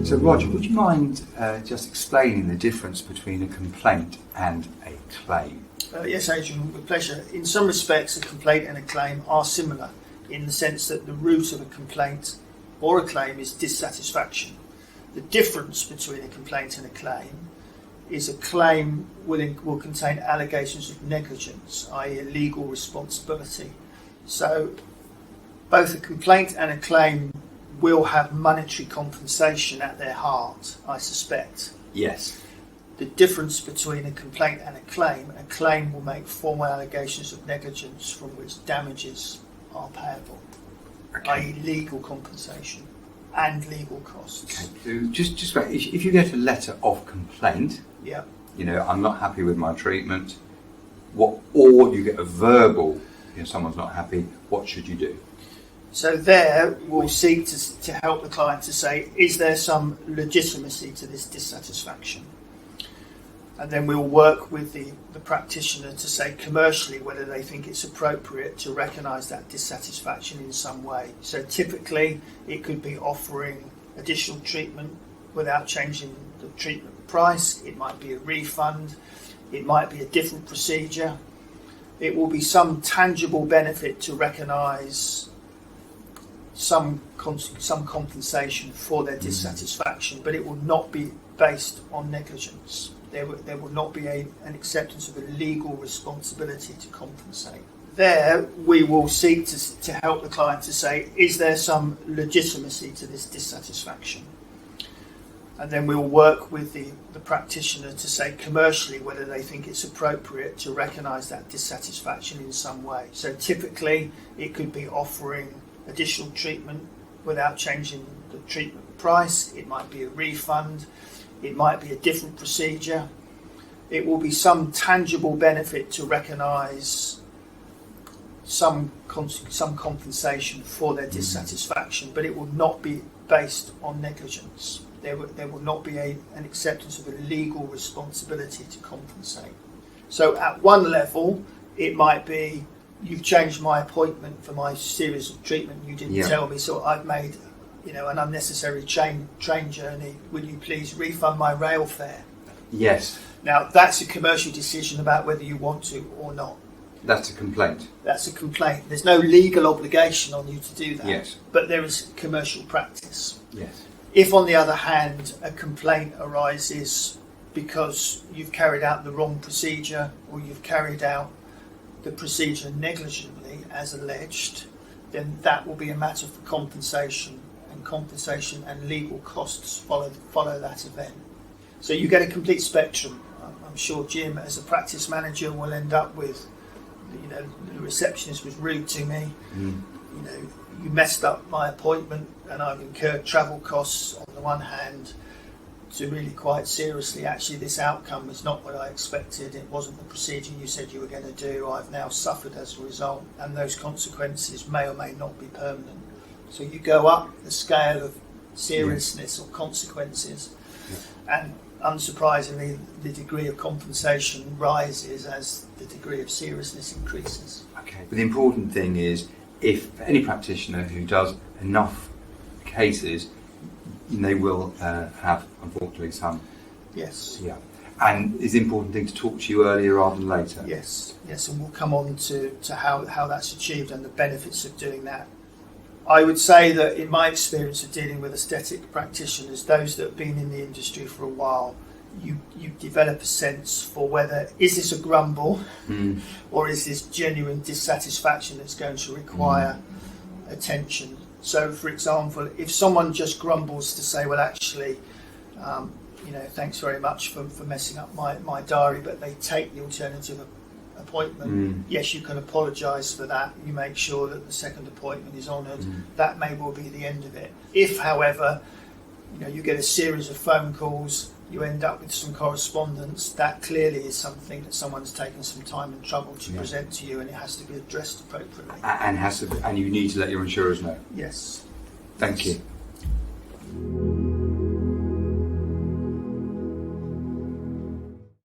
So Roger, would you mind just explaining the difference between a complaint and a claim? Yes, Adrian, with pleasure. In some respects, a complaint and a claim are similar in the sense that the root of a complaint or a claim is dissatisfaction. The difference between a complaint and a claim is a claim will contain allegations of negligence, i.e. legal responsibility. So both a complaint and a claim will have monetary compensation at their heart, I suspect. Yes. The difference between a complaint and a claim will make formal allegations of negligence from which damages are payable, i.e. legal compensation and legal costs. Okay, so just if you get a letter of complaint, yeah, you know, I'm not happy with my treatment, or you get a verbal, you know, someone's not happy, what should you do? So there we'll seek to help the client to say, is there some legitimacy to this dissatisfaction? And then we'll work with the practitioner to say commercially whether they think it's appropriate to recognise that dissatisfaction in some way. So typically it could be offering additional treatment without changing the treatment price. It might be a refund. It might be a different procedure. It will be some tangible benefit to recognise some compensation for their dissatisfaction, but it will not be based on negligence. There will not be an acceptance of a legal responsibility to compensate. There we will seek to help the client to say, is there some legitimacy to this dissatisfaction? And then we'll work with the practitioner to say commercially whether they think it's appropriate to recognise that dissatisfaction in some way. So typically it could be offering additional treatment without changing the treatment price. It might be a refund. It might be a different procedure. It will be some tangible benefit to recognise some compensation for their dissatisfaction, but it will not be based on negligence. There will not be an acceptance of a legal responsibility to compensate. So at one level, it might be, you've changed my appointment for my series of treatment, you didn't tell me, so I've made an unnecessary train journey. Will you please refund my rail fare? Yes. Now that's a commercial decision about whether you want to or not. That's a complaint. That's a complaint. There's no legal obligation on you to do that. Yes. But there is commercial practice. Yes. If on the other hand a complaint arises because you've carried out the wrong procedure or you've carried out the procedure negligently as alleged, then that will be a matter for compensation and legal costs follow that event. So you get a complete spectrum. I'm sure Jim, as a practice manager, will end up with, the receptionist was rude to me. You messed up my appointment, and I've incurred travel costs on the one hand, to really quite seriously, actually this outcome was not what I expected. It wasn't the procedure you said you were going to do. I've now suffered as a result, and those consequences may or may not be permanent. So you go up the scale of seriousness or consequences, and unsurprisingly the degree of compensation rises as the degree of seriousness increases. Okay, but the important thing is, if any practitioner who does enough cases, they will have, unfortunately, some. Yes. Yeah. And is the important thing to talk to you earlier rather than later? Yes, and we'll come on to how that's achieved and the benefits of doing that. I would say that in my experience of dealing with aesthetic practitioners, those that have been in the industry for a while, you develop a sense for whether, is this a grumble or is this genuine dissatisfaction that's going to require attention. So, for example, if someone just grumbles to say, well, actually, thanks very much for messing up my diary, but they take the alternative appointment, yes, you can apologise for that. You make sure that the second appointment is honoured. That may well be the end of it. If, however, you get a series of phone calls, you end up with some correspondence, that clearly is something that someone's taken some time and trouble to present to you, and it has to be addressed appropriately. And you need to let your insurers know. Yes. Thank you.